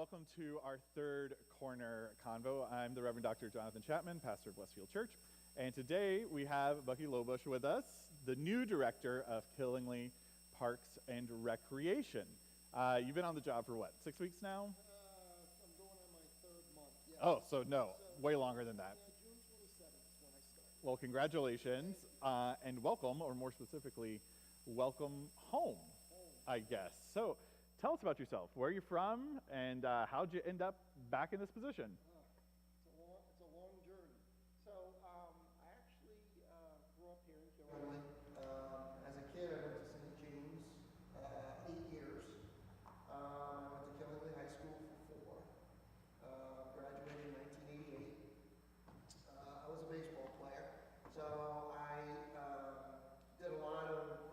welcome to our third corner convo. I'm the Reverend Dr. Jonathan Chapman, pastor of Westfield Church, and today we have Bucky Lobush with us, the new director of Killingley Parks and Recreation. You've been on the job for what, 6 weeks now? I'm going on my third month. Yes. Oh, so no, way longer than that. Yeah, June 27th is when I start. Well, congratulations, and welcome, or more specifically, welcome home, I guess. So, tell us about yourself. Where are you from, and how'd you end up back in this position? It's a long journey. So I actually grew up here in Killingley. As a kid, I went to St. James 8 years. I went to Killingley High School for 4. Graduated in 1988. I was a baseball player, so I did a lot of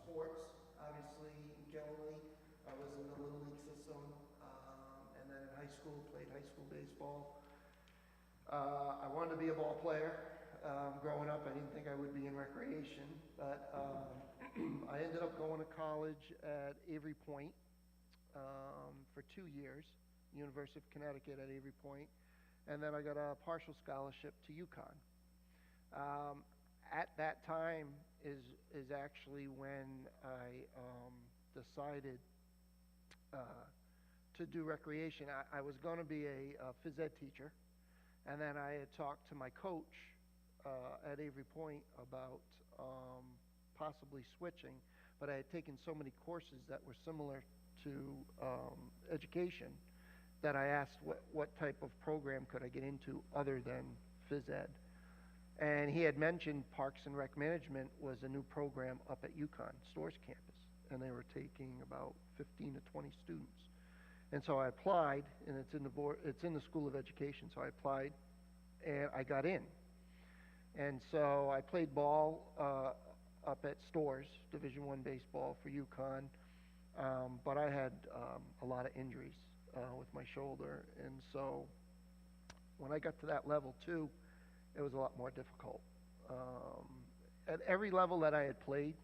sports. Obviously, in Killingley, I was in the Little League system, and then in high school, played high school baseball. I wanted to be a ball player. Growing up, I didn't think I would be in recreation, but I ended up going to college at Avery Point for 2 years, University of Connecticut at Avery Point, and then I got a partial scholarship to UConn. At that time is actually when I decided to do recreation. I was going to be a phys ed teacher, and then I had talked to my coach at Avery Point about possibly switching, but I had taken so many courses that were similar to education that I asked what type of program could I get into other than phys ed. And he had mentioned Parks and Rec Management was a new program up at UConn Storrs campus, and they were taking about 15 to 20 students. And so I applied, and it's in the School of Education, so I applied, and I got in. And so I played ball up at Storrs, Division I baseball for UConn, but I had a lot of injuries with my shoulder, and so when I got to that level too, it was a lot more difficult. At every level that I had played,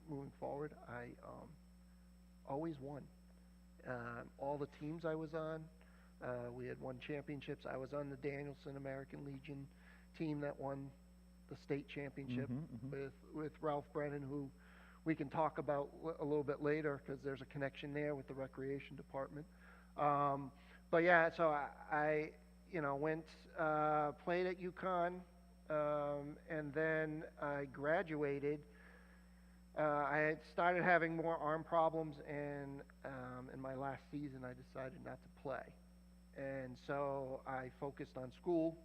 moving forward, I always won. All the teams I was on, we had won championships. I was on the Danielson American Legion team that won the state championship with Ralph Brennan, who we can talk about a little bit later because there's a connection there with the recreation department. But yeah, so I went, played at UConn, and then I graduated. I had started having more arm problems, and in my last season, I decided not to play. And so I focused on school,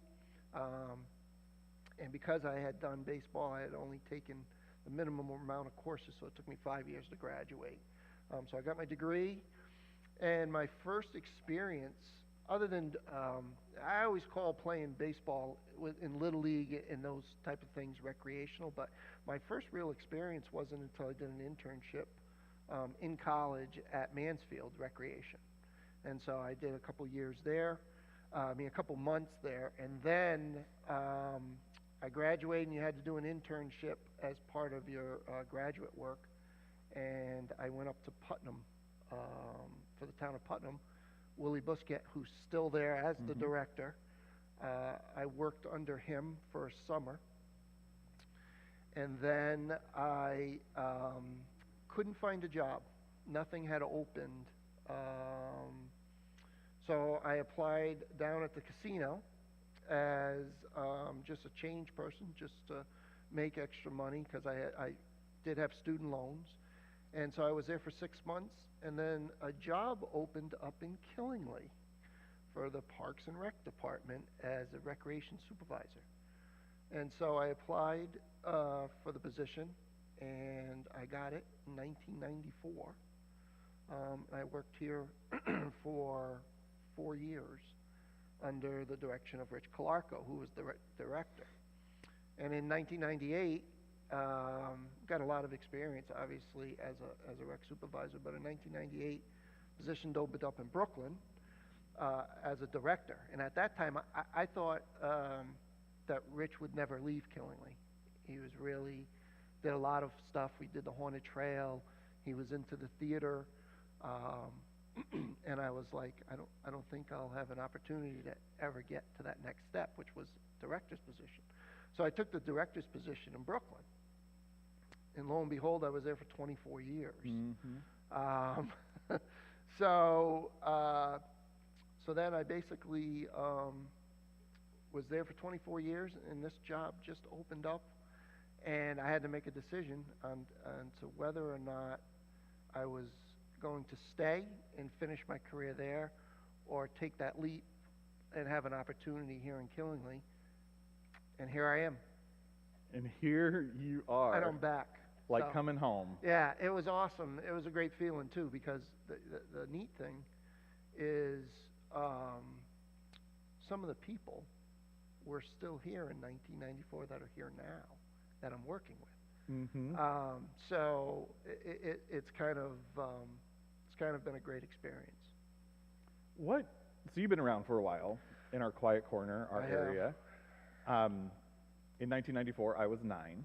and because I had done baseball, I had only taken the minimum amount of courses, so it took me 5 years to graduate. So I got my degree, and my first experience, other than, I always call playing baseball in Little League and those type of things recreational, but my first real experience wasn't until I did an internship in college at Mansfield Recreation. And so I did a couple years there, a couple months there, and then I graduated, and you had to do an internship as part of your graduate work, and I went up to Putnam, for the town of Putnam. Willie Busquet, who's still there as the director. I worked under him for a summer. And then I couldn't find a job. Nothing had opened. So I applied down at the casino as just a change person, just to make extra money, because I did have student loans. And so I was there for 6 months, and then a job opened up in Killingley for the Parks and Rec Department as a recreation supervisor. And so I applied for the position, and I got it in 1994. I worked here for 4 years under the direction of Rich Calarco, who was the director. And in 1998, got a lot of experience, obviously, as a rec supervisor, but in 1998, position opened up in Brooklyn as a director. And at that time, I thought that Rich would never leave Killingley. He was really, did a lot of stuff. We did the Haunted Trail. He was into the theater. And I was like, I don't think I'll have an opportunity to ever get to that next step, which was director's position. So I took the director's position in Brooklyn. And lo and behold, I was there for 24 years. Um, so then I basically was there for 24 years, and this job just opened up, and I had to make a decision on to whether or not I was going to stay and finish my career there, or take that leap and have an opportunity here in Killingly. And here I am. And here you are. And I'm back. Like So, coming home. yeah, it was awesome. It was a great feeling too, because the neat thing is some of the people were still here in 1994 that are here now that I'm working with. So it's kind of been a great experience. So you've been around for a while in our quiet corner, our I area. In 1994, I was 9.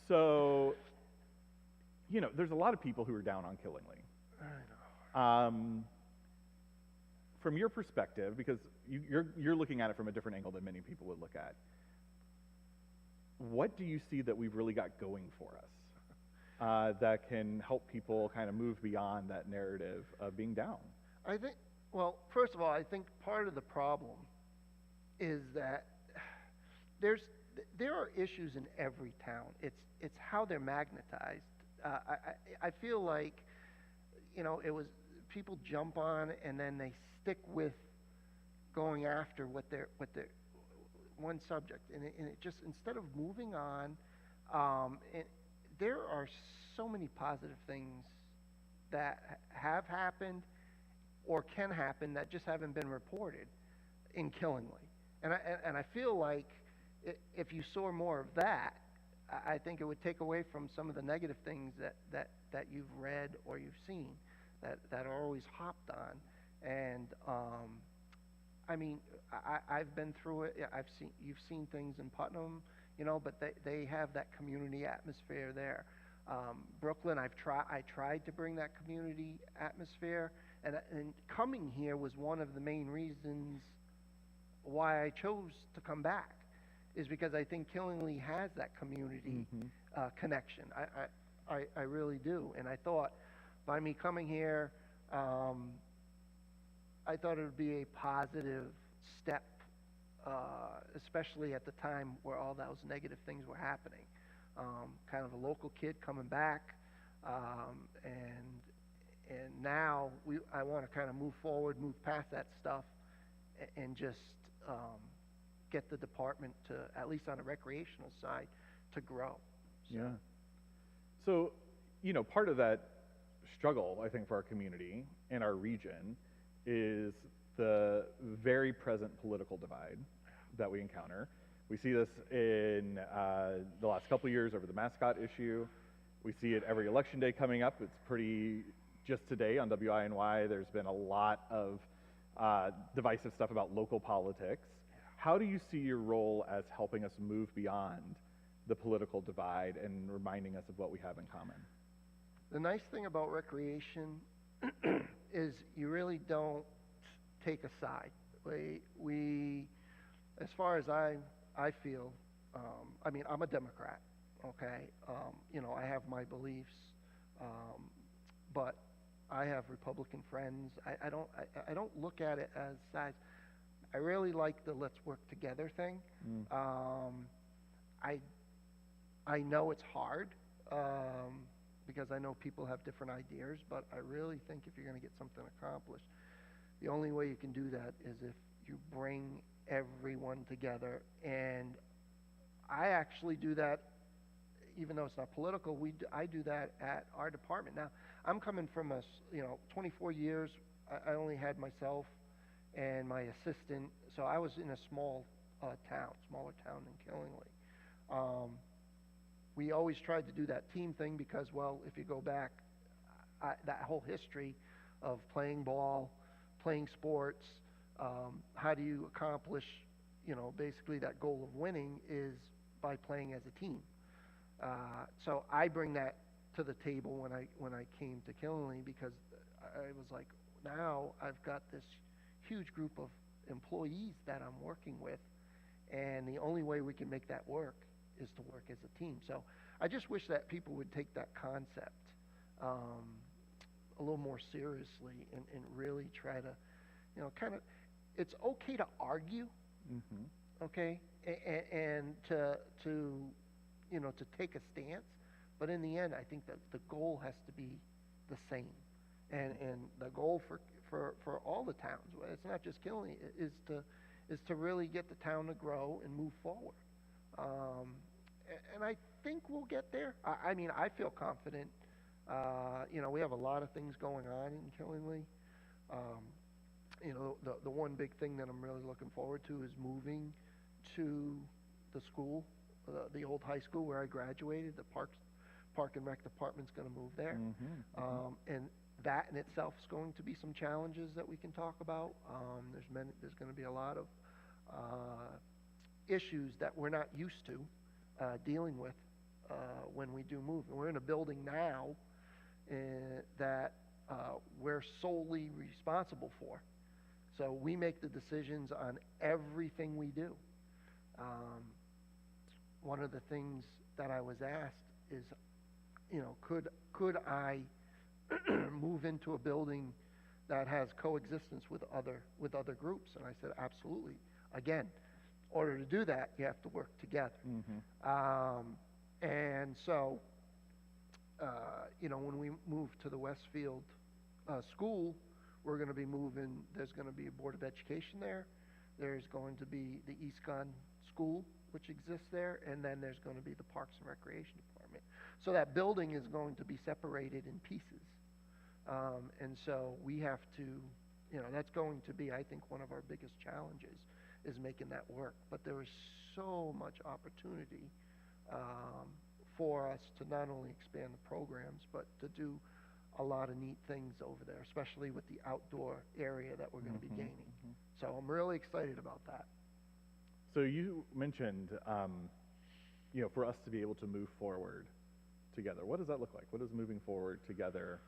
So, there's a lot of people who are down on Killingly. I know. From your perspective, because you're looking at it from a different angle than many people would look at, what do you see that we've really got going for us that can help people kind of move beyond that narrative of being down? I think, well, first of all, I think part of the problem is that there are issues in every town. It's how they're magnetized. I feel like, it was people jump on and then they stick with going after what they're one subject, and it just, instead of moving on, there are so many positive things that have happened or can happen that just haven't been reported in Killingly. And I feel like if you saw more of that, I think it would take away from some of the negative things that you've read or you've seen that are always hopped on. And I mean, I've been through it. You've seen things in Putnam, but they have that community atmosphere there. Brooklyn, I tried to bring that community atmosphere, and coming here was one of the main reasons why I chose to come back, is because I think Killingly has that community connection. I really do. And I thought by me coming here, I thought it would be a positive step, especially at the time where all those negative things were happening. Kind of a local kid coming back, and now I want to kind of move forward, move past that stuff, and just get the department to, at least on the recreational side, to grow. So. Yeah. So, part of that struggle, I think, for our community and our region is the very present political divide that we encounter. We see this in the last couple of years over the mascot issue. We see it every election day coming up. It's pretty, just today on WINY, there's been a lot of divisive stuff about local politics. How do you see your role as helping us move beyond the political divide and reminding us of what we have in common? The nice thing about recreation is you really don't take a side. We as far as I feel, I mean, I'm a Democrat, okay? I have my beliefs, but I have Republican friends. I don't look at it as sides. I really like the let's work together thing. I know it's hard because I know people have different ideas, but I really think if you're going to get something accomplished, the only way you can do that is if you bring everyone together. And I actually do that, even though it's not political. I do that at our department. Now, I'm coming from 24 years. I only had myself and my assistant, so I was in a smaller town than Killingly. We always tried to do that team thing because, well, if you go back, that whole history of playing ball, playing sports, how do you accomplish, basically that goal of winning is by playing as a team. So I bring that to the table when I came to Killenly, because I was like, now I've got this huge group of employees that I'm working with, and the only way we can make that work is to work as a team. So I just wish that people would take that concept a little more seriously and really try to, kind of, it's okay to argue, okay, and to take a stance, but in the end, I think that the goal has to be the same, and the goal for all the towns, it's not just Killenly, is to really get the town to grow and move forward, and I think we'll get there. I mean, I feel confident. We have a lot of things going on in Killenly. The one big thing that I'm really looking forward to is moving to the school, the old high school where I graduated. The Park and Rec department's going to move there, and that in itself is going to be some challenges that we can talk about. There's going to be a lot of issues that we're not used to dealing with when we do move. And we're in a building now that we're solely responsible for. So we make the decisions on everything we do. One of the things that I was asked is, could I move into a building that has coexistence with other groups? And I said, absolutely. Again, in order to do that, you have to work together. And so, when we move to the Westfield school, we're going to be moving. There's going to be a Board of Education there. There's going to be the EastCon school, which exists there, and then there's going to be the Parks and Recreation Department. So that building is going to be separated in pieces. And so we have to, that's going to be, I think, one of our biggest challenges is making that work. But there is so much opportunity for us to not only expand the programs, but to do a lot of neat things over there, especially with the outdoor area that we're going to be gaining. So I'm really excited about that. So you mentioned, for us to be able to move forward together, what does that look like? What does moving forward together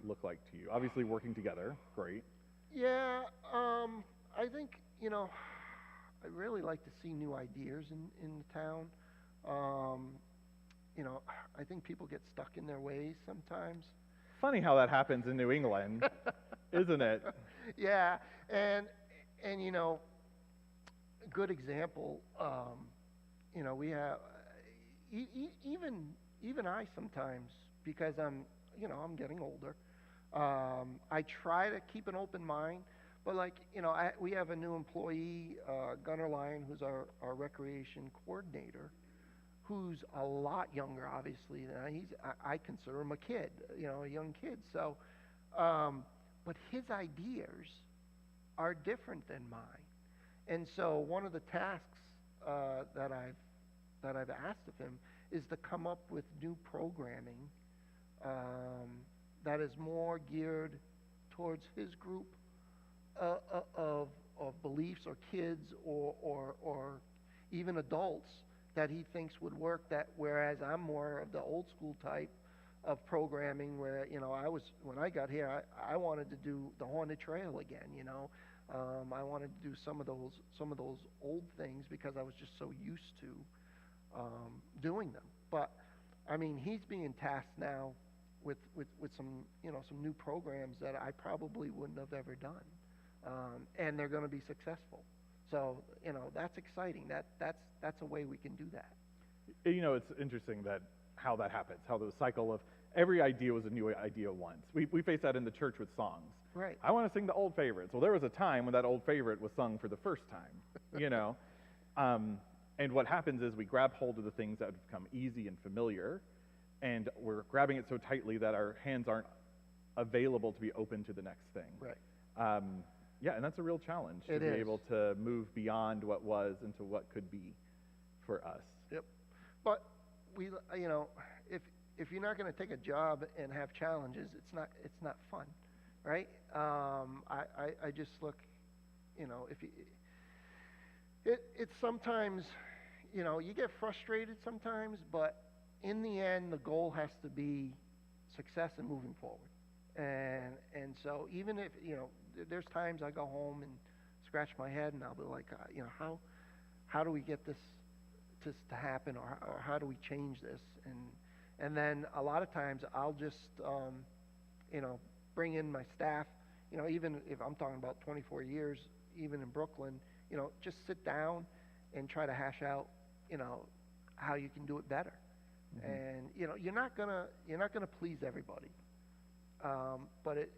look like to you? Obviously working together, great. Yeah, I think, I really like to see new ideas in the town. I think people get stuck in their ways sometimes. Funny how that happens in New England, isn't it? Yeah, and a good example, we have, even I sometimes, because I'm getting older, I try to keep an open mind, but we have a new employee, Gunnar Lyon, who's our recreation coordinator, who's a lot younger, obviously. I consider him a kid, a young kid. So, but his ideas are different than mine. And so one of the tasks that I've asked of him is to come up with new programming that is more geared towards his group of beliefs, or kids, or even adults that he thinks would work. Whereas I'm more of the old school type of programming, where when I got here, I wanted to do the Haunted Trail again. I wanted to do some of those old things because I was just so used to doing them. But I mean, he's being tasked now with some new programs that I probably wouldn't have ever done, and they're going to be successful. So that's exciting. That's a way we can do that. It's interesting how that happens, how the cycle of every idea was a new idea once. We face that in the church with songs. Right. I want to sing the old favorites. Well, there was a time when that old favorite was sung for the first time, And what happens is we grab hold of the things that have become easy and familiar, and we're grabbing it so tightly that our hands aren't available to be open to the next thing. Right. Yeah, and that's a real challenge to be able to move beyond what was into what could be for us. Yep. But if you're not going to take a job and have challenges, it's not fun, right? I just look, it's sometimes, you get frustrated sometimes, but in the end, the goal has to be success and moving forward. And so even if, there's times I go home and scratch my head and I'll be like, how do we get this to happen, or how do we change this? And then a lot of times I'll just, bring in my staff, even if I'm talking about 24 years, even in Brooklyn, just sit down and try to hash out, how you can do it better. Mm-hmm. And, you're not gonna please everybody. But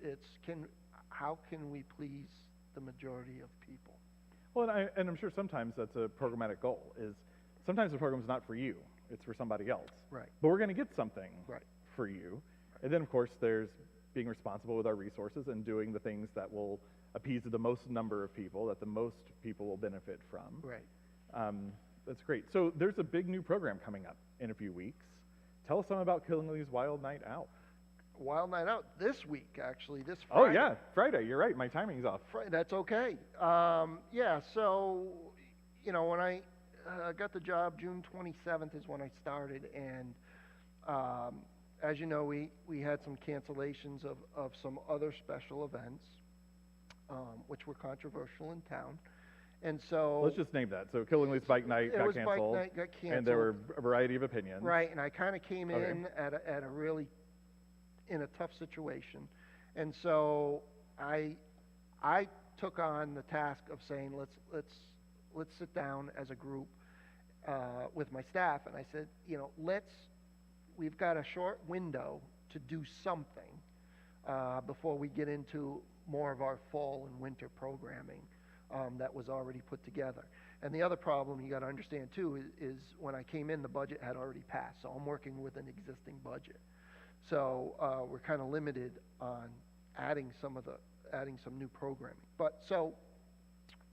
how can we please the majority of people? Well, and I'm sure sometimes that's a programmatic goal, is sometimes the program's not for you, it's for somebody else. Right. But we're gonna get something right. for you. Right. And then of course there's being responsible with our resources and doing the things that will appease the most number of people, that the most people will benefit from. Right. That's great. So there's a big new program coming up in a few weeks. Tell us something about Killingly's Wild Night Out. Wild Night Out this week, actually, this Friday. Oh yeah, Friday. You're right. My timing's off. That's okay. So, when I got the job, June 27th is when I started, and as you know, we had some cancellations of some other special events, which were controversial in town. And so let's just name that. So Killingly's Bike Night got canceled. Bike Night got canceled. And there were a variety of opinions. Right, and I kind of came in at a really in a tough situation. And so I took on the task of saying, let's sit down as a group with my staff, and I said, we've got a short window to do something before we get into more of our fall and winter programming that was already put together. And the other problem you got to understand too is when I came in, the budget had already passed, so I'm working with an existing budget. So we're kind of limited on adding some new programming. But so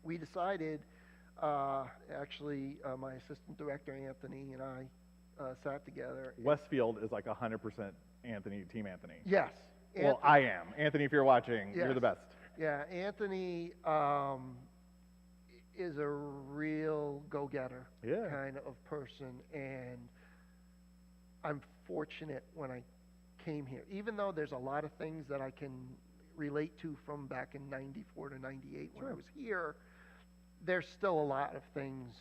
we decided, actually, my assistant director Anthony and I sat together. Westfield is like 100% Team Anthony. Yes. Well, I am. Anthony, if you're watching, yes. You're the best. Yeah, Anthony is a real go-getter kind of person, and I'm fortunate when I came here. Even though there's a lot of things that I can relate to from back in 94 to 98 when I was here, there's still a lot of things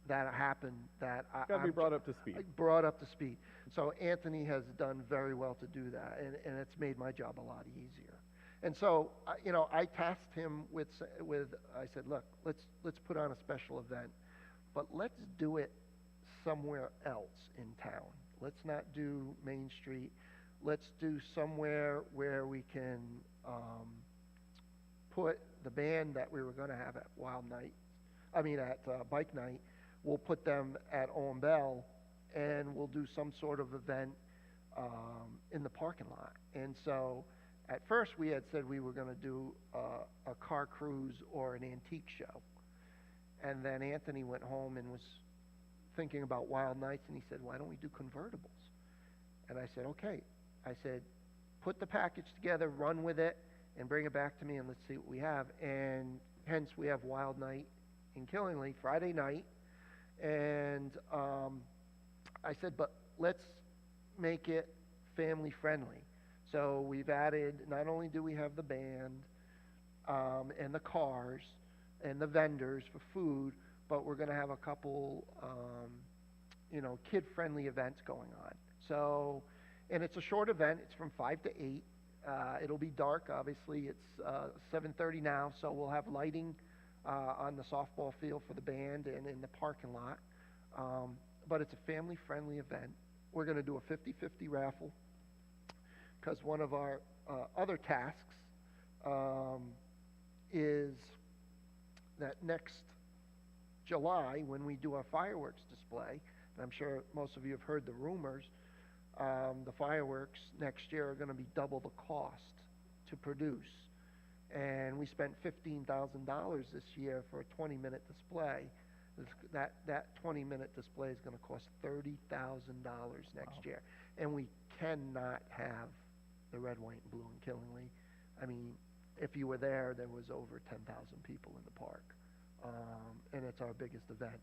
that happened that got to be brought up to speed. Brought up to speed. So Anthony has done very well to do that, and it's made my job a lot easier. And so, I tasked him with I said, look, let's put on a special event, but let's do it somewhere else in town. Let's not do Main Street. Let's do somewhere where we can put the band that we were going to have at Bike Night. We'll put them at Owen Bell, and we'll do some sort of event in the parking lot. And so at first we had said we were going to do a car cruise or an antique show. And then Anthony went home and was thinking about Wild Nights, and he said, why don't we do convertibles? And I said, okay. I said, put the package together, run with it, and bring it back to me, and let's see what we have. And hence we have Wild Night in Killingly, Friday night. And I said, but let's make it family friendly. So we've added, not only do we have the band and the cars and the vendors for food, but we're going to have a couple, kid-friendly events going on. So, and it's a short event. It's from 5 to 8. It'll be dark, obviously. It's 7:30 now, so we'll have lighting on the softball field for the band and in the parking lot. But it's a family-friendly event. We're going to do a 50-50 raffle because one of our other tasks is that next July, when we do our fireworks display, and I'm sure most of you have heard the rumors, the fireworks next year are going to be double the cost to produce. And we spent $15,000 this year for a 20-minute display. That 20-minute display is going to cost $30,000 next year. And we cannot have the red, white, and blue in Killingly. I mean, if you were there was over 10,000 people in the park. And it's our biggest event.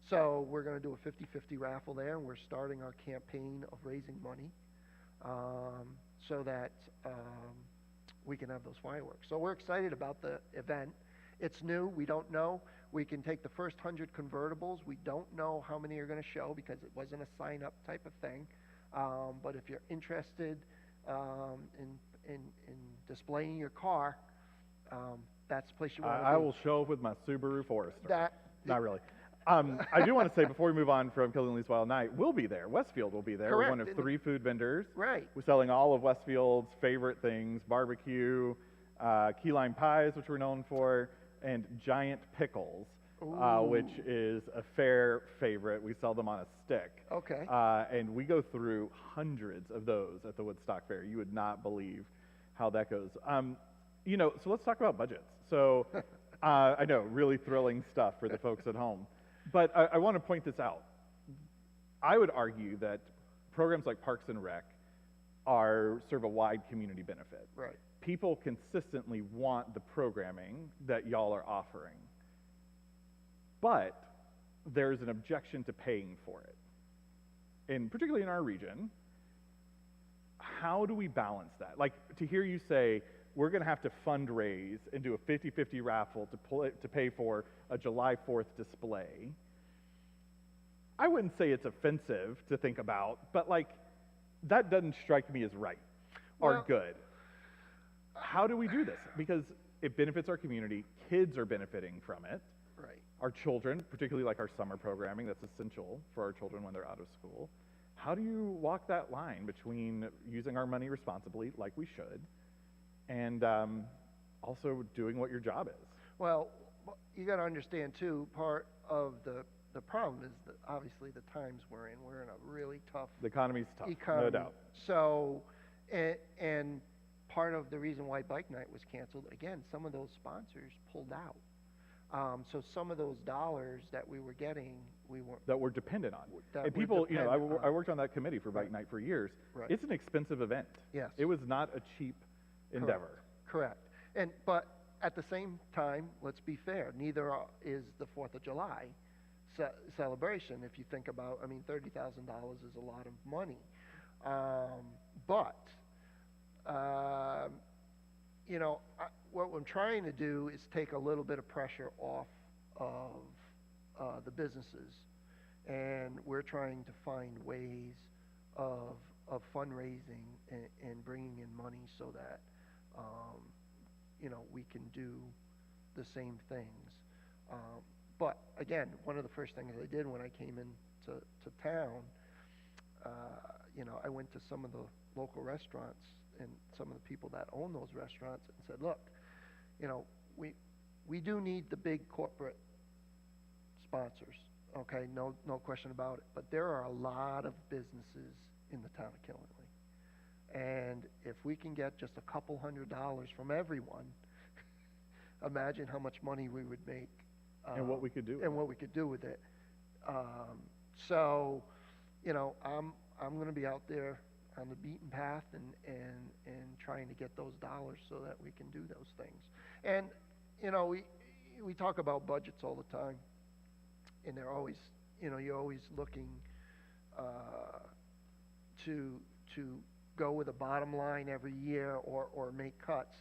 So we're going to do a 50-50 raffle there, and we're starting our campaign of raising money so that we can have those fireworks. So we're excited about the event. It's new. We don't know. We can take the first 100 convertibles. We don't know how many are going to show because it wasn't a sign-up type of thing. But if you're interested in displaying your car, that's the place you want to be. I will show up with my Subaru Forester. Not That, really. I do want to say, before we move on from Killingly's Wild Night, we'll be there. Westfield will be there. Correct. We're one of 3 food vendors. Right. We're selling all of Westfield's favorite things: barbecue, key lime pies, which we're known for, and giant pickles, which is a fair favorite. We sell them on a stick. Okay. And we go through hundreds of those at the Woodstock Fair. You would not believe how that goes. So let's talk about budgets. So I know, really thrilling stuff for the folks at home. But I want to point this out. I would argue that programs like Parks and Rec serve a wide community benefit. Right. People consistently want the programming that y'all are offering. But there's an objection to paying for it. And particularly in our region, how do we balance that? Like, to hear you say, we're going to have to fundraise and do a 50-50 raffle to pay for a July 4th display. I wouldn't say it's offensive to think about, but that doesn't strike me as right or good. How do we do this? Because it benefits our community. Kids are benefiting from it. Right. Our children, particularly like our summer programming, that's essential for our children when they're out of school. How do you walk that line between using our money responsibly, like we should, and also doing what your job is? Well, you got to understand too, part of the problem is that obviously the times we're in. We're in a really tough The economy's tough, economy. no doubt. So, and part of the reason why Bike Night was canceled, again, some of those sponsors pulled out. So some of those dollars that we were getting, that we're dependent on. That And we're people, dependent I on. worked on that committee for Bike Night for years. Right. It's an expensive event. Yes. It was not a cheap endeavor. Correct. But at the same time, let's be fair. Neither is the 4th of July celebration. If you think about, $30,000 is a lot of money. What I'm trying to do is take a little bit of pressure off of the businesses, and we're trying to find ways of fundraising and bringing in money so that we can do the same things. But again, one of the first things I did when I came into town, I went to some of the local restaurants and some of the people that own those restaurants and said, look, we do need the big corporate sponsors, okay, no question about it. But there are a lot of businesses in the town of Killingly. And if we can get just a couple $100 from everyone, imagine how much money we would make. And what we could do. And what we could do with it. So, I'm going to be out there on the beaten path and trying to get those dollars so that we can do those things. And, we talk about budgets all the time, and they're always, you're always looking to go with a bottom line every year or make cuts.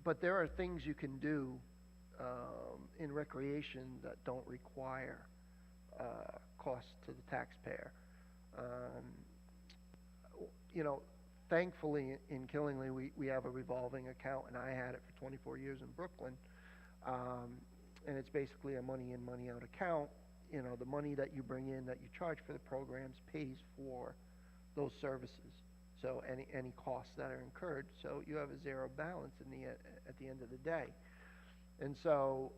But there are things you can do in recreation that don't require cost to the taxpayer. Thankfully in Killingly we have a revolving account, and I had it for 24 years in Brooklyn, and it's basically a money in, money out account. The money that you bring in that you charge for the programs pays for those services. So any costs that are incurred, so you have a zero balance at the end of the day. And so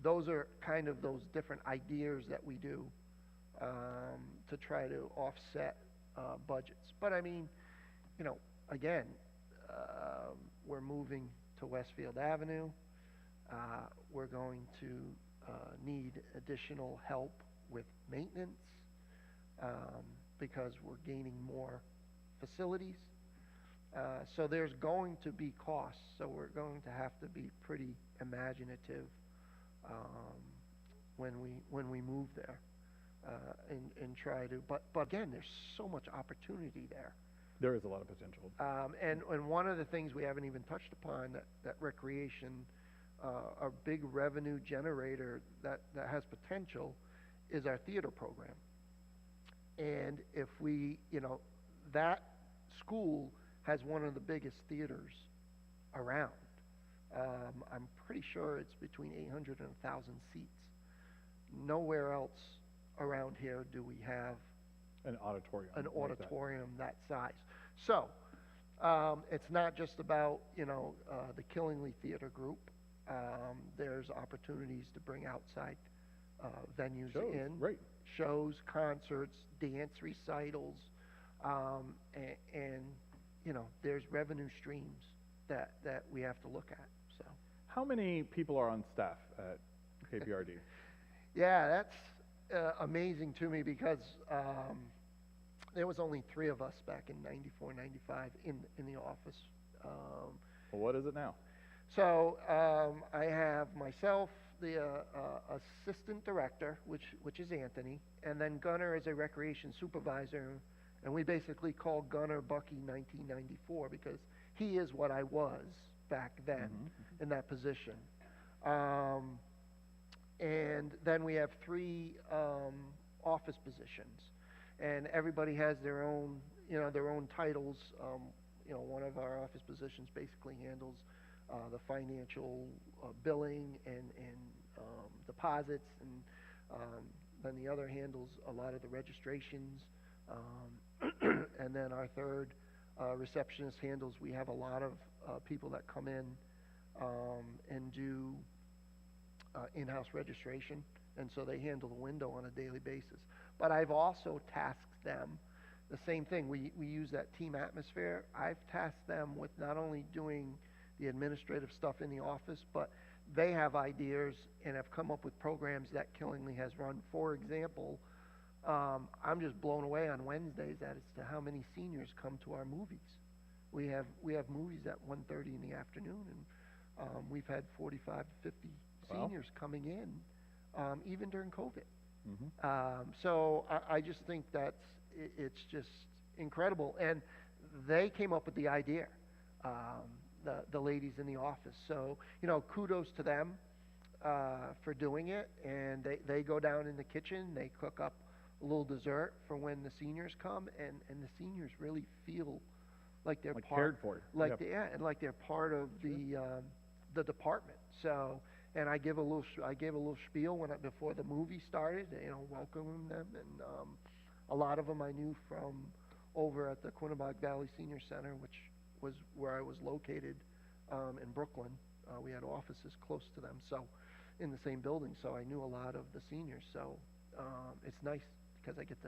those are kind of those different ideas that we do to try to offset budgets. But again, we're moving to Westfield Avenue. We're going to need additional help with maintenance. Because we're gaining more facilities. So there's going to be costs. So we're going to have to be pretty imaginative um, when we move there, and try to. But again, there's so much opportunity there. There is a lot of potential. And one of the things we haven't even touched upon, that recreation, a big revenue generator that has potential, is our theater program. And if we, that school has one of the biggest theaters around. I'm pretty sure it's between 800 and 1,000 seats. Nowhere else around here do we have An auditorium. an like auditorium that size. So, it's not just about, the Killingly Theater Group. There's opportunities to bring outside venues Shows, in. right. Shows, concerts, dance recitals, and there's revenue streams that we have to look at. So, How many people are on staff at KPRD? yeah, that's amazing to me because there was only 3 of us back in 94, 95 in the office. Well, what is it now? So I have myself, the assistant director, which is Anthony, and then Gunnar is a recreation supervisor, and we basically call Gunnar Bucky 1994 because he is what I was back then in that position. And then we have 3 office positions, and everybody has their own titles. One of our office positions basically handles the financial billing and deposits, and then the other handles a lot of the registrations, and then our third receptionist handles. We have a lot of people that come in and do in-house registration, and so they handle the window on a daily basis. But I've also tasked them the same thing. We use that team atmosphere. I've tasked them with not only doing the administrative stuff in the office, but they have ideas and have come up with programs that Killingly has run. For example, I'm just blown away on Wednesdays as to how many seniors come to our movies. We have movies at 1:30 in the afternoon, and we've had 45 to 50 seniors coming in, even during COVID. So I just think it's just incredible. And they came up with the idea, the ladies in the office. So, kudos to them for doing it. And they go down in the kitchen, they cook up a little dessert for when the seniors come, and the seniors really feel like they're cared for. And like they're part of the department. So, and I gave a little spiel before the movie started, welcoming them, and a lot of them I knew from over at the Quinnebog Valley Senior Center, which was where I was located in Brooklyn. We had offices close to them, so in the same building. So I knew a lot of the seniors. So it's nice because I get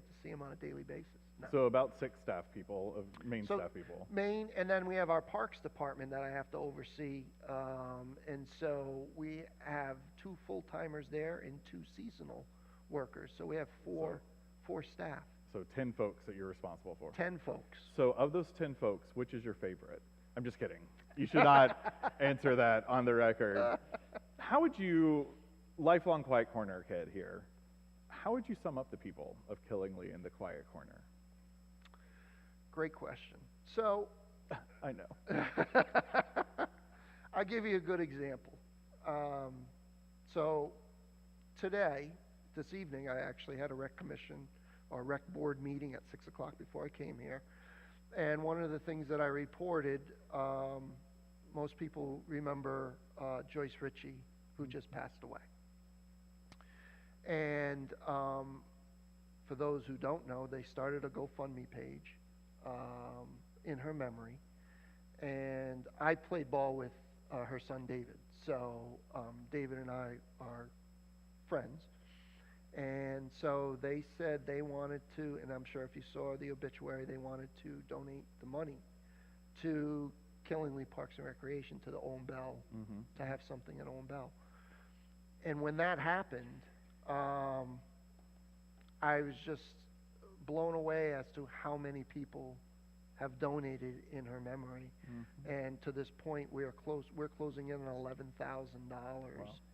to see them on a daily basis now. So about 6 staff people, main So staff people. Main, and then we have our parks department that I have to oversee, and so we have 2 full-timers there and 2 seasonal workers. So we have four staff. So 10 folks that you're responsible for. 10 folks. So of those 10 folks, which is your favorite? I'm just kidding. You should not answer that on the record. How would you, lifelong Quiet Corner kid here, how would you sum up the people of Killingly in the Quiet Corner? Great question. So, I know. I'll give you a good example. So this evening, I actually had a rec commission or rec board meeting at 6 o'clock before I came here. And one of the things that I reported, most people remember Joyce Ritchie, who just passed away. And for those who don't know, they started a GoFundMe page in her memory. And I played ball with her son David. So David and I are friends. And so they said they wanted to, and I'm sure if you saw the obituary, they wanted to donate the money to Killingly Parks and Recreation, to the Owen Bell, to have something at Owen Bell. And when that happened, I was just blown away as to how many people have donated in her memory. And to this point, we're closing in on $11,000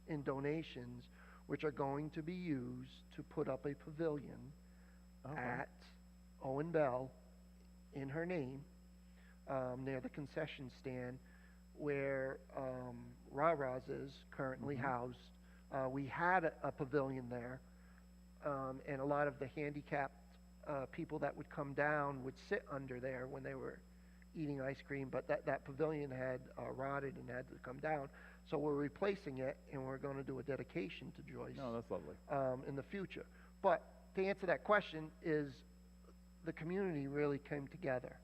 in donations, which are going to be used to put up a pavilion at Owen Bell in her name, near the concession stand where Ra-Ra's is currently housed. We had a pavilion there, and a lot of the handicapped people that would come down would sit under there when they were eating ice cream, but that pavilion had rotted and had to come down. So we're replacing it, and we're going to do a dedication to Joyce. Oh, that's lovely. In the future. But to answer that question is the community really came together.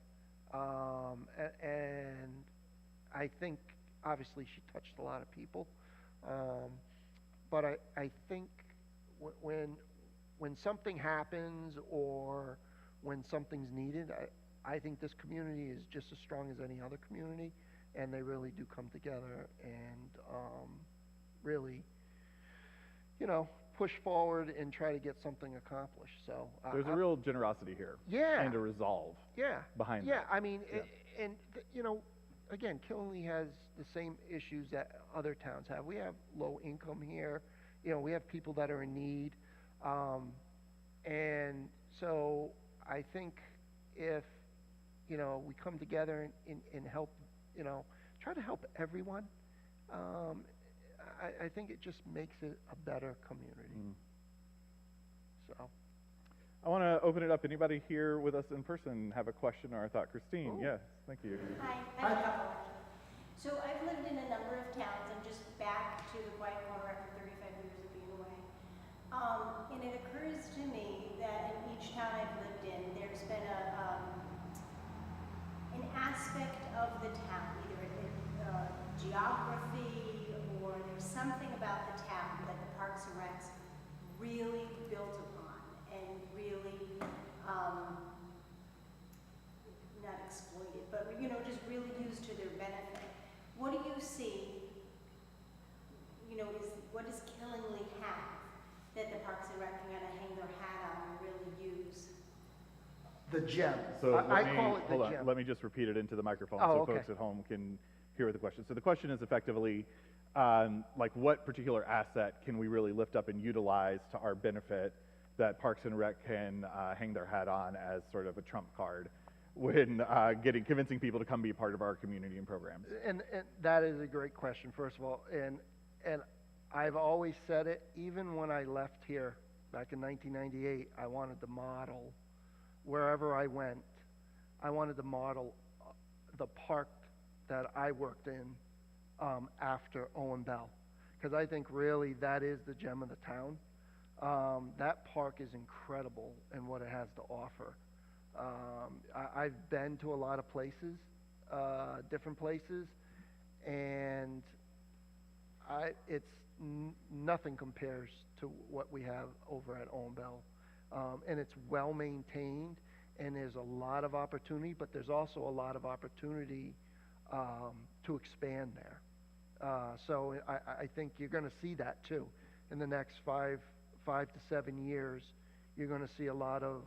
And I think, obviously, she touched a lot of people. But I think when something happens or when something's needed, I think this community is just as strong as any other community, and they really do come together and really, push forward and try to get something accomplished. So There's a real generosity here. Yeah. And a resolve. Yeah. Behind Yeah. that. I mean, again, Killingley has the same issues that other towns have. We have low income here. We have people that are in need. And so I think if, we come together and help, try to help everyone, I think it just makes it a better community. So. I want to open it up. Anybody here with us in person have a question or a thought? Christine, yes, thank you. Hi, I have a couple actually. So I've lived in a number of towns. I'm just back to the quiet corner after 35 years of being away. And it occurs to me that in each town I've lived in, there's been an aspect of the town, either geography or there's something about the town that the Parks and Recs really built upon and really, not exploited, but just really used to their benefit. What do you see, what does Killingley have that the Parks and Rec can kind of hang their hat on and really use? The gem. So I call it the hold gem. on. Let me just repeat it into the microphone Oh, so okay. folks at home can hear the question. So the question is effectively, what particular asset can we really lift up and utilize to our benefit that Parks and Rec can hang their hat on as sort of a trump card when convincing people to come be a part of our community and programs? And that is a great question, first of all. And I've always said it, even when I left here back in 1998, I wanted to model, wherever I went, I wanted to model the park that I worked in after Owen Bell. Because I think really that is the gem of the town. That park is incredible in what it has to offer. I've been to a lot of places, different places, and nothing compares to what we have over at Owen Bell. And it's well maintained, and there's a lot of opportunity, but there's also a lot of opportunity to expand there. So I think you're going to see that too. In the next 5 to 7 years, you're going to see a lot of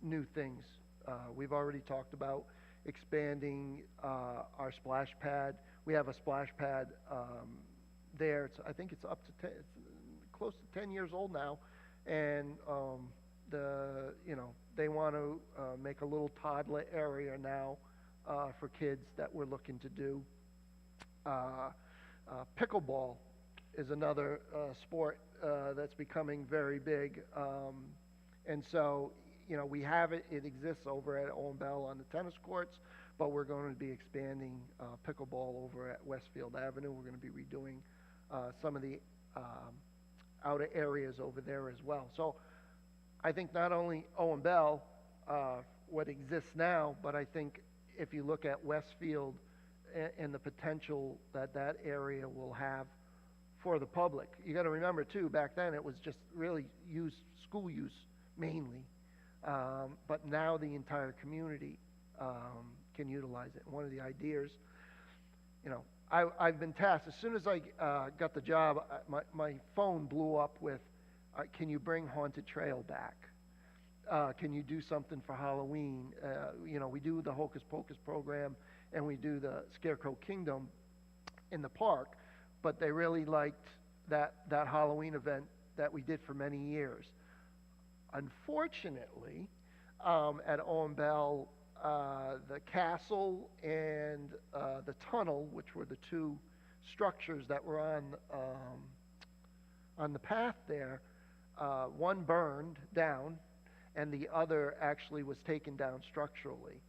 new things. We've already talked about expanding our splash pad. We have a splash pad there. I think it's up to it's close to 10 years old now, and they want to make a little toddler area now for kids that we're looking to do. Pickleball is another sport that's becoming very big, and so we have it. It exists over at Owen Bell on the tennis courts, but we're going to be expanding pickleball over at Westfield Avenue. We're going to be redoing some of the outer areas over there as well. So I think not only Owen Bell, what exists now, but I think if you look at Westfield and the potential that that area will have for the public. You got to remember too, back then it was just really school use mainly, but now the entire community can utilize it. One of the ideas, I've been tasked, as soon as I got the job, my phone blew up with, can you bring Haunted Trail back? Can you do something for Halloween? We do the Hocus Pocus program, and we do the Scarecrow Kingdom in the park, but they really liked that Halloween event that we did for many years. Unfortunately, at Owen Bell, the castle and the tunnel, which were the two structures that were on the path there, one burned down, and the other actually was taken down structurally.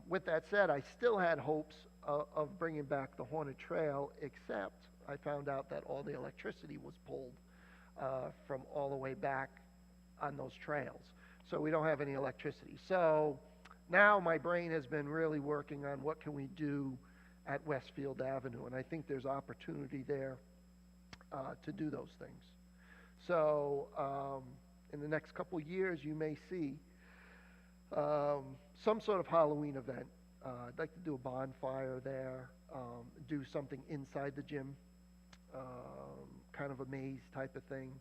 With that said, I still had hopes of bringing back the Haunted Trail, except I found out that all the electricity was pulled from all the way back on those trails. So we don't have any electricity. So now my brain has been really working on what can we do at Westfield Avenue, and I think there's opportunity there to do those things. So in the next couple years, you may see some sort of Halloween event. I'd like to do a bonfire there, do something inside the gym, kind of a maze type of thing.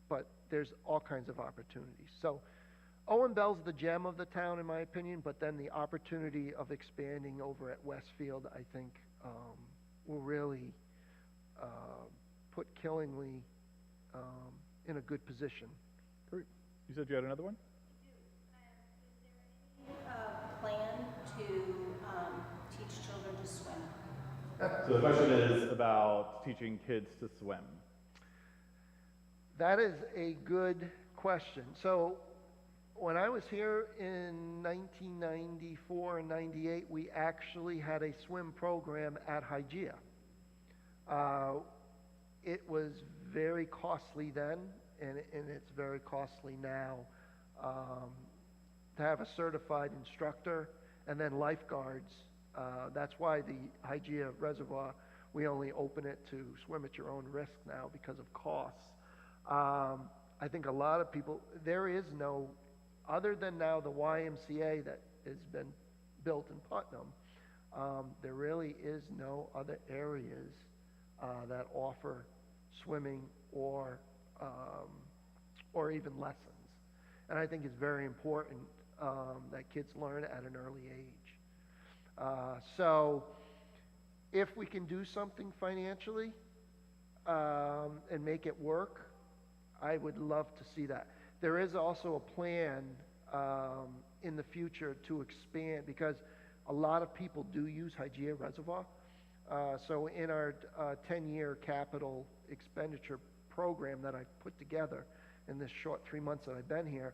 But there's all kinds of opportunities. So Owen Bell's the gem of the town, in my opinion, but then the opportunity of expanding over at Westfield, I think, will really put Killingly in a good position. Great. You said you had another one? Plan to teach children to swim? So the question is about teaching kids to swim. That is a good question. So when I was here in 1994 and 98, we actually had a swim program at Hygeia. It was very costly then, and it's very costly now, to have a certified instructor and then lifeguards. That's why the Hygeia Reservoir, we only open it to swim at your own risk now because of costs. I think a lot of people, there is no, other than now the YMCA that has been built in Putnam, there really is no other areas that offer swimming or even lessons. And I think it's very important that kids learn at an early age. So if we can do something financially and make it work, I would love to see that. There is also a plan in the future to expand, because a lot of people do use Hygeia Reservoir. So in our 10-year capital expenditure program that I've put together in this short 3 months that I've been here,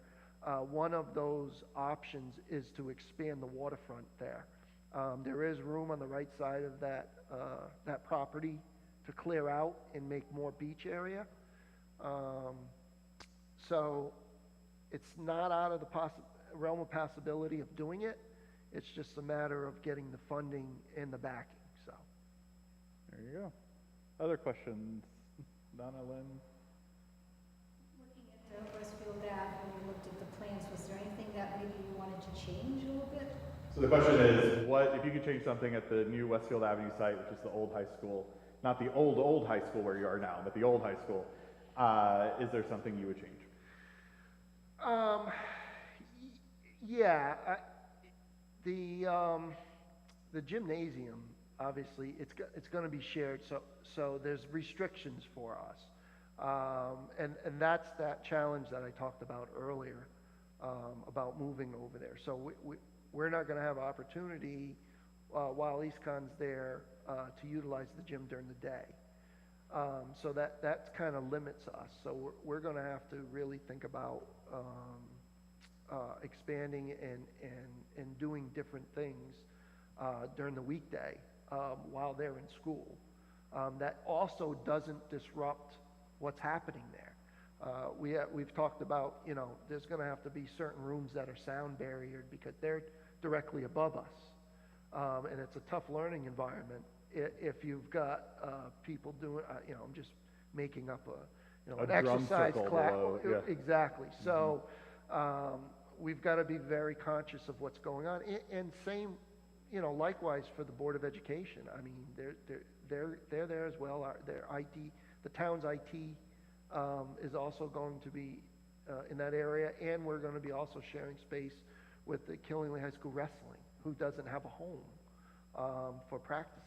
one of those options is to expand the waterfront there. There is room on the right side of that property to clear out and make more beach area. So it's not out of the realm of possibility of doing it. It's just a matter of getting the funding and the backing. So there you go. Other questions? Donna, Lynn? Looking at the Westfield Ave, when you looked at the plans, was there anything that maybe you wanted to change a little bit? So the question is, what if you could change something at the new Westfield Avenue site, which is the old high school, not the old high school where you are now, but the old high school, is there something you would change? Yeah, the gymnasium, obviously, it's going to be shared, so there's restrictions for us, and that's that challenge that I talked about earlier about moving over there. So we're not going to have opportunity while EastCon's there to utilize the gym during the day. So that kind of limits us. So we're going to have to really think about expanding and doing different things during the weekday while they're in school. That also doesn't disrupt what's happening there. We've talked about, there's going to have to be certain rooms that are sound barriered because they're directly above us. And it's a tough learning environment if you've got people doing, I'm just making up an exercise class. Yeah. Exactly. So we've got to be very conscious of what's going on. And same, likewise for the Board of Education. I mean, they're there as well. Their IT, the town's IT is also going to be in that area, and we're going to be also sharing space with the Killingly High School Wrestling, who doesn't have a home for practicing.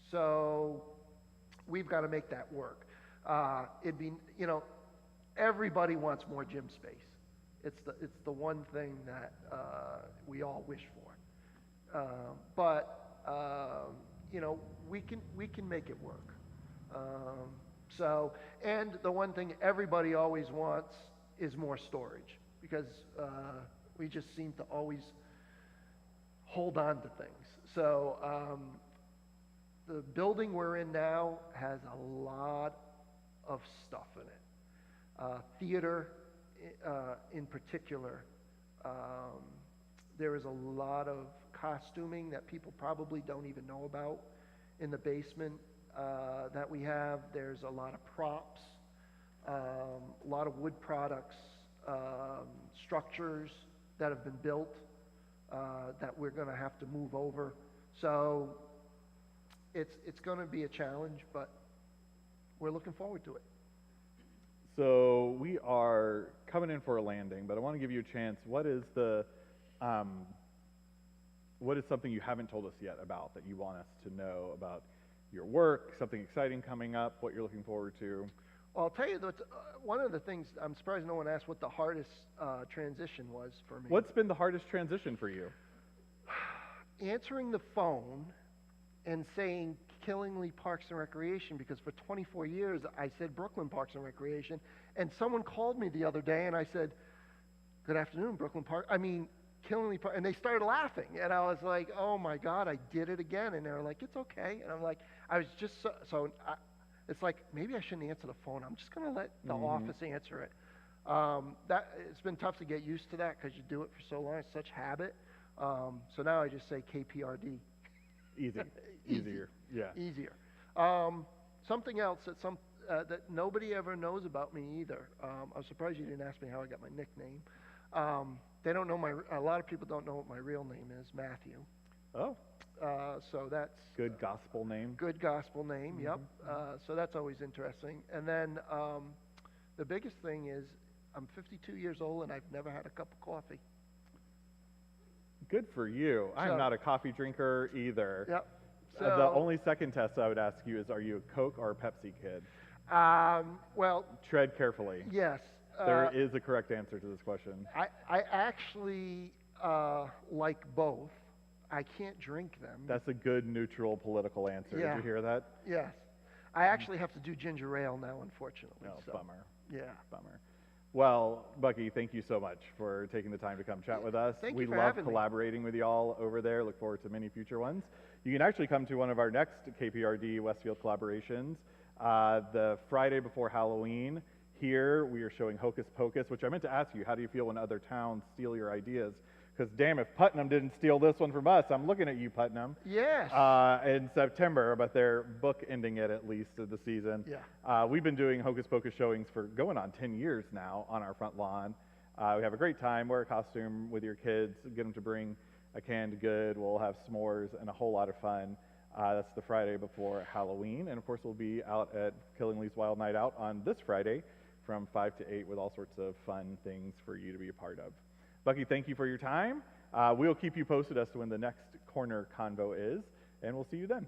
So we've got to make that work. It'd be, everybody wants more gym space. It's the one thing that we all wish for. But we can make it work. And the one thing everybody always wants is more storage, because we just seem to always hold on to things. So the building we're in now has a lot of stuff in it. Theater in particular, there is a lot of costuming that people probably don't even know about in the basement that we have. There's a lot of props, a lot of wood products, structures that have been built that we're going to have to move over. So it's going to be a challenge, but we're looking forward to it. So we are coming in for a landing, but I want to give you a chance. What is something you haven't told us yet about that you want us to know about your work, something exciting coming up, what you're looking forward to? Well, I'll tell you that one of the things, I'm surprised no one asked what the hardest transition was for me. What's been the hardest transition for you? Answering the phone and saying Killingly Parks and Recreation, because for 24 years I said Brooklyn Parks and Recreation, and someone called me the other day and I said, "Good afternoon, Brooklyn Park." Killingly Park, and they started laughing, and I was like, "Oh my God, I did it again!" And they were like, "It's okay," and I'm like, I was just it's like, maybe I shouldn't answer the phone. I'm just going to let the office answer it. It's been tough to get used to that because you do it for so long. It's such habit. So now I just say KPRD. Easy. Easier. Yeah. Easier. Something else that nobody ever knows about me either. I'm surprised you didn't ask me how I got my nickname. They don't know a lot of people don't know what my real name is, Matthew. Oh. So that's good gospel name. Good gospel name. Yep. So that's always interesting. And then the biggest thing is I'm 52 years old and I've never had a cup of coffee. Good for you. I'm not a coffee drinker either. Yep. The only second test I would ask you is, are you a Coke or a Pepsi kid? Well. Tread carefully. Yes. There is a correct answer to this question. I actually like both. I can't drink them. That's a good neutral political answer. Yeah. Did you hear that? Yes. I actually have to do ginger ale now, unfortunately. Oh, so. Bummer. Yeah. Bummer. Well, Bucky, thank you so much for taking the time to come chat with us. Thank we you for love having me. collaborating with you all over there. Look forward to many future ones. You can actually come to one of our next KPRD Westfield collaborations the Friday before Halloween. Here we are showing Hocus Pocus, which I meant to ask you, how do you feel when other towns steal your ideas? Because damn, if Putnam didn't steal this one from us, I'm looking at you, Putnam. Yes. In September, but they're book ending it at least of the season. Yeah. We've been doing Hocus Pocus showings for going on 10 years now on our front lawn. We have a great time. Wear a costume with your kids. Get them to bring a canned good. We'll have s'mores and a whole lot of fun. That's the Friday before Halloween. And of course, we'll be out at Killingly's Wild Night Out on this Friday from 5 to 8 with all sorts of fun things for you to be a part of. Bucky, thank you for your time. We'll keep you posted as to when the next corner convo is, and we'll see you then.